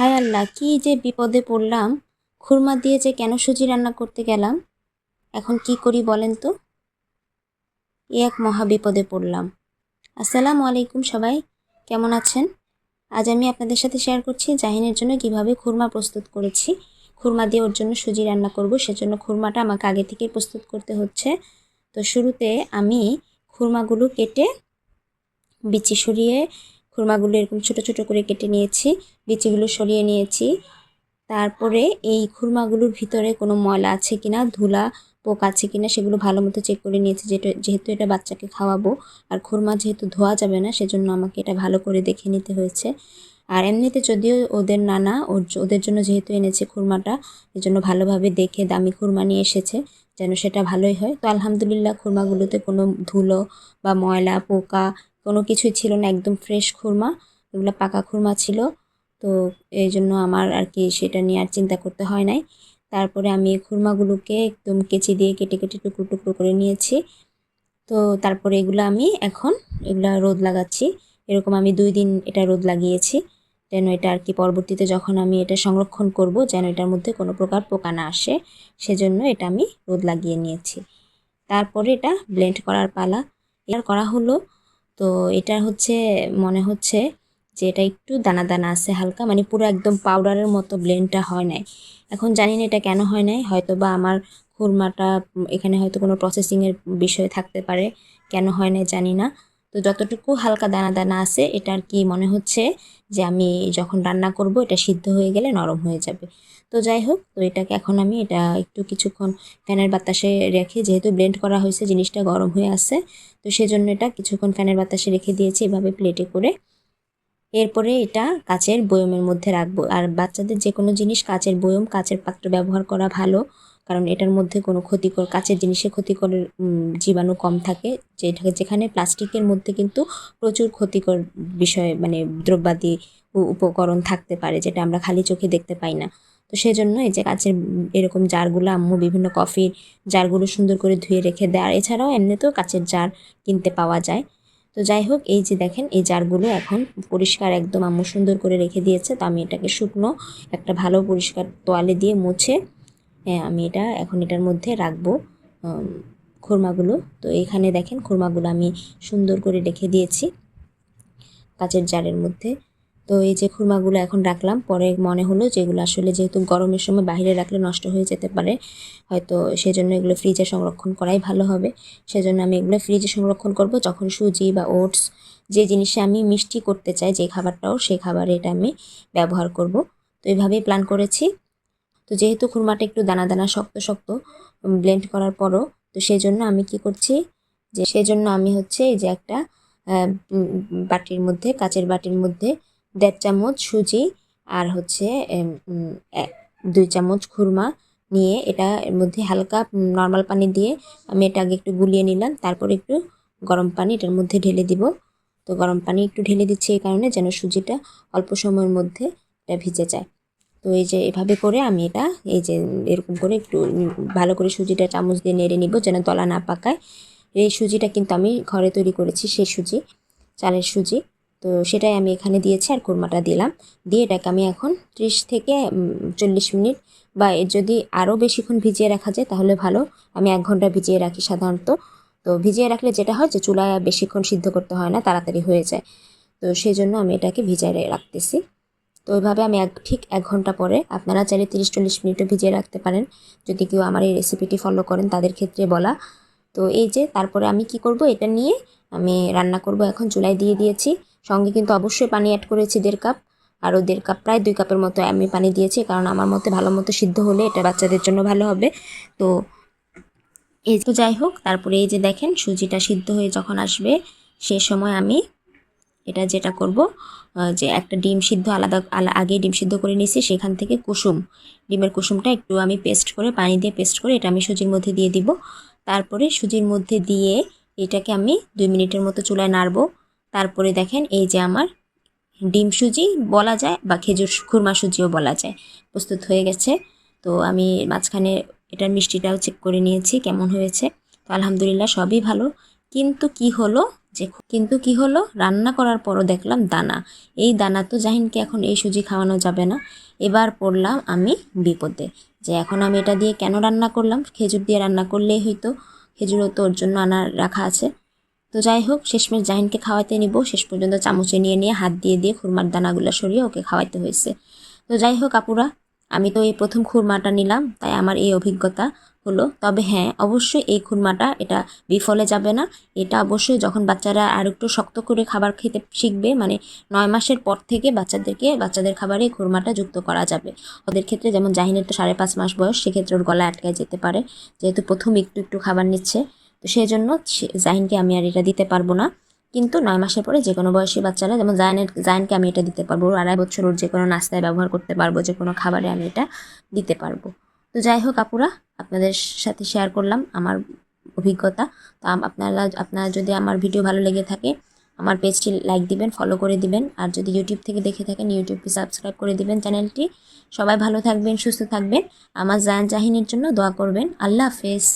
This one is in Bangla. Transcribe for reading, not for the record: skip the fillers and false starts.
হায় আল্লাহ, কি যে বিপদে পড়লাম। খুরমা দিয়ে যে কেন সুজি রান্না করতে গেলাম, এখন কি করি বলেন তো। এক মহা বিপদে পড়লাম। আসসালামু আলাইকুম সবাই, কেমন আছেন? আজ আমি আপনাদের সাথে শেয়ার করছি জাহিনের জন্য কিভাবে খুরমা প্রস্তুত করেছি। খুরমা দিয়ে ওর জন্য সুজি রান্না করব, সেজন্য খুরমাটা আমাকে আগে থেকে প্রস্তুত করতে হচ্ছে। তো শুরুতে আমি খুরমাগুলো কেটে বিচি সরিয়ে, খুরমাগুলো এরকম ছোট ছোট করে কেটে নিয়েছি, বিচিগুলো সরিয়ে নিয়েছি। তারপরে এই খুরমাগুলোর ভিতরে কোনো ময়লা আছে কিনা, ধুলা পোক আছে কিনা সেগুলো ভালো মতো চেক করে নিয়েছি, যেহেতু এটা বাচ্চাকে খাওয়াবো আর খুরমা যেহেতু ধোয়া যাবে না, সেজন্য আমাকে এটা ভালো করে দেখে নিতে হয়েছে। আর এমনিতে যদিও ওদের নানা ওদের জন্য যেহেতু এনেছে খুরমাটা, এজন্য ভালোভাবে দেখে দামি খুরমা নিয়ে এসেছে যেন সেটা ভালোই হয়। তো আলহামদুলিল্লাহ খুরমাগুলোতে কোনো ধুলো বা ময়লা পোকা কোনো কিছুই ছিল না, একদম ফ্রেশ খুরমা, এগুলো পাকা খুরমা ছিল। তো এই জন্য আমার আর কি সেটা নিয়ে আর চিন্তা করতে হয় নাই। তারপরে আমি এই খুরমাগুলোকে একদম কেচি দিয়ে কেটে কেটে টুকরো টুকরো করে নিয়েছি। তো তারপরে এগুলা রোদ লাগাচ্ছি। এরকম আমি 2 দিন এটা রোদ লাগিয়েছি, যেন এটা আর কি পরবর্তীতে যখন আমি এটা সংরক্ষণ করব যেন এটার মধ্যে কোনো প্রকার পোকা না আসে, সেজন্য এটা আমি রোদ লাগিয়ে নিয়েছি। তারপরে এটা ব্লেন্ড করার পালা। এটা করা হলো। তো এটা হচ্ছে, মনে হচ্ছে যে এটা একটু দানা দানা আছে হালকা, মানে পুরো একদম পাউডারের মতো ব্লেন্ডটা হয় নাই। এখন জানি না এটা কেন হয় নাই, হয়তো বা আমার খুরমাটা এখানে হয়তো কোনো প্রসেসিংয়ের বিষয় থাকতে পারে, কেন হয় নাই জানি না। তো যতটুকু হালকা দানা দানা আছে এটা আর কি মনে হচ্ছে যে আমি যখন রান্না করব এটা সিদ্ধ হয়ে গেলে নরম হয়ে যাবে। তো যাই হোক, তো এটাকে এখন আমি এটা একটু কিছুক্ষণ ফ্যানের বাতাসে রেখে, যেহেতু ব্লেন্ড করা হয়েছে জিনিসটা গরম হয়ে আছে, তো সেজন্য এটা কিছুক্ষণ ফ্যানের বাতাসে রেখে দিয়েছি এভাবে প্লেটে করে। এরপরে এটা কাচের বয়মের মধ্যে রাখবো। আর বাচ্চাদের যে কোনো জিনিস কাচের বয়ম, কাচের পাত্র ব্যবহার করা ভালো, কারণ এটার মধ্যে কোনো ক্ষতিকর, কাচের জিনিসে ক্ষতিকর জীবাণু কম থাকে। যেখানে প্লাস্টিকের মধ্যে কিন্তু প্রচুর ক্ষতিকর বিষয়, মানে দ্রব্যাদি উপকরণ থাকতে পারে, যেটা আমরা খালি চোখে দেখতে পাই না। তো সেজন্য এই যে কাচের এরকম জারগুলো আম্মু বিভিন্ন কফির জারগুলো সুন্দর করে ধুয়ে রেখে দেয়। আর এছাড়াও এমনিতেও কাচের জার কিনতে পাওয়া যায়। তো যাই হোক, এই যে দেখেন এই জারগুলো এখন পরিষ্কার একদম আম্মু সুন্দর করে রেখে দিয়েছে। তো আমি এটাকে শুকনো একটা ভালো পরিষ্কার তোয়ালে দিয়ে মুছে আমি এটা এখন এটার মধ্যে রাখবো খুরমাগুলো। তো এখানে দেখেন খুরমাগুলো আমি সুন্দর করে রেখে দিয়েছি কাচের জারের মধ্যে। তো এই যে খুরমাগুলো এখন রাখলাম, পরে মনে হলো যে এগুলো আসলে যেহেতু গরমের সময় বাইরে রাখলে নষ্ট হয়ে যেতে পারে, হয়তো সেজন্য এগুলো ফ্রিজে সংরক্ষণ করাই ভালো হবে। সেজন্য আমি এগুলো ফ্রিজে সংরক্ষণ করব, যখন সুজি বা ওটস, যে জিনিসে আমি মিষ্টি করতে চাই যে খাবারটাও, সেই খাবারে এটা আমি ব্যবহার করব। তো এইভাবেই প্ল্যান করেছি। তো যেহেতু খুরমাটা একটু দানা দানা শক্ত শক্ত ব্লেন্ড করার পরও, তো সেজন্য আমি কি করছি, যে সেজন্য আমি হচ্ছে এই যে একটা বাটির মধ্যে, কাচের বাটির মধ্যে 1.5 চামচ সুজি আর হচ্ছে 2 চামচ খুরমা নিয়ে এটা এর মধ্যে হালকা নর্মাল পানি দিয়ে আমি এটা আগে একটু গুলিয়ে নিলাম। তারপর একটু গরম পানি এটার মধ্যে ঢেলে দিব। তো গরম পানি একটু ঢেলে দিচ্ছি এই কারণে যেন সুজিটা অল্প সময়ের মধ্যে এটা ভিজে যায়। তো এই যে এভাবে করে আমি এটা এই যে এরকম করে একটু ভালো করে সুজিটা চামচ দিয়ে নেড়ে নিব যেন দলা না পাকায়। এই সুজিটা কিন্তু আমি ঘরে তৈরি করেছি, সেই সুজি, চালের সুজি। তো সেটাই আমি এখানে দিয়েছি আর খুরমাটা দিলাম। দিয়ে এটাকে আমি এখন 30 থেকে 40 মিনিট, বা যদি আরও বেশিক্ষণ ভিজিয়ে রাখা যায় তাহলে ভালো। আমি 1 ঘন্টা ভিজিয়ে রাখি সাধারণত। তো ভিজিয়ে রাখলে যেটা হয় যে চুলায় বেশিক্ষণ সিদ্ধ করতে হয় না, তাড়াতাড়ি হয়ে যায়। তো সেই জন্য আমি এটাকে ভিজিয়ে রাখতেছি। তো ওইভাবে আমি ঠিক 1 ঘন্টা পরে, আপনারা চাইলে 30-40 মিনিটও ভিজিয়ে রাখতে পারেন যদি কেউ আমার এই রেসিপিটি ফলো করেন তাদের ক্ষেত্রে বলা। তো এই যে তারপরে আমি কি করব, এটা নিয়ে আমি রান্না করব। এখন চুলায় দিয়ে দিয়েছি, সঙ্গে কিন্তু অবশ্যই পানি অ্যাড করেছি 1.5 কাপ, আরও 1.5 কাপ, প্রায় 2 কাপের মতো আমি পানি দিয়েছি, কারণ আমার মতে ভালো মতো সিদ্ধ হলে এটা বাচ্চাদের জন্য ভালো হবে। তো এই তো যাই হোক, তারপরে এই যে দেখেন সুজিটা সিদ্ধ হয়ে যখন আসবে, সে সময় আমি এটা যেটা করব, যে একটা ডিম সিদ্ধ আগে ডিম সিদ্ধ করে নিয়েছি, সেখান থেকে ডিমের কুসুমটা একটু আমি পেস্ট করে, পানি দিয়ে পেস্ট করে এটা আমি সুজির মধ্যে দিয়ে দিব। তারপরে সুজির মধ্যে দিয়ে এটাকে আমি 2 মিনিটের মতো চুলায় নাড়বো। তারপরে দেখেন এই যে আমার ডিম সুজি বলা যায় বা খেজুর খুরমা সুজিও বলা যায়, প্রস্তুত হয়ে গেছে। তো আমি মাঝখানে এটার মিষ্টিটাও চেক করে নিয়েছি কেমন হয়েছে। তো আলহামদুলিল্লাহ সবই ভালো। কিন্তু কি হলো রান্না করার পরও দেখলাম দানা। এই দানা তো জাহিনকে এখন এই সুজি খাওয়ানো যাবে না। এবার পড়লাম আমি বিপদে, যে এখন আমি এটা দিয়ে কেন রান্না করলাম, খেজুর দিয়ে রান্না করলেই হয়তো, খেজুরও তো ওর জন্য আনা রাখা আছে। তো যাই হোক, শেষমেশ জাহিনকে খাওয়াতে নিব, শেষ পর্যন্ত চামচে নিয়ে হাত দিয়ে খুরমার দানাগুলো সরিয়ে ওকে খাওয়াইতে হয়েছে। তো যাই হোক আপুরা, আমি তো এই প্রথম খুরমাটা নিলাম, তাই আমার এই অভিজ্ঞতা হলো। তবে হ্যাঁ, অবশ্যই এই খুরমাটা এটা বিফলে যাবে না। এটা অবশ্যই যখন বাচ্চারা আর একটু শক্ত করে খাবার খেতে শিখবে, মানে 9 মাসের পর থেকে বাচ্চাদের খাবারে এই খুরমাটা যুক্ত করা যাবে। ওদের ক্ষেত্রে যেমন জাহিনের তো 5.5 মাস বয়স, সেক্ষেত্রে ওর গলায় আটকায় যেতে পারে, যেহেতু প্রথম একটু খাবার নিচ্ছে। তো সেই জন্য জাহিনকে আমি আর এটা দিতে পারবো না। কিন্তু 9 মাসের পরে যে কোনো বয়সী বাচ্চারা, যেমন জায়ানকে আমি এটা দিতে পারবো। ওর 2.5 বছর, ওর যে কোনো নাস্তায় ব্যবহার করতে পারবো, যে কোনো খাবারে আমি এটা দিতে পারবো। তো যাই হোক আপুরা, আপনাদের সাথে শেয়ার করলাম আমার অভিজ্ঞতা। তো আপনারা যদি আমার ভিডিও ভালো লেগে থাকে, আমার পেজটি লাইক দিবেন, ফলো করে দিবেন। আর যদি ইউটিউব থেকে দেখে থাকেন, ইউটিউবকে সাবস্ক্রাইব করে দিবেন চ্যানেলটি। সবাই ভালো থাকবেন, সুস্থ থাকবেন। আমার জায়ান জাহিনের জন্য দোয়া করবেন। আল্লাহ হাফেজ।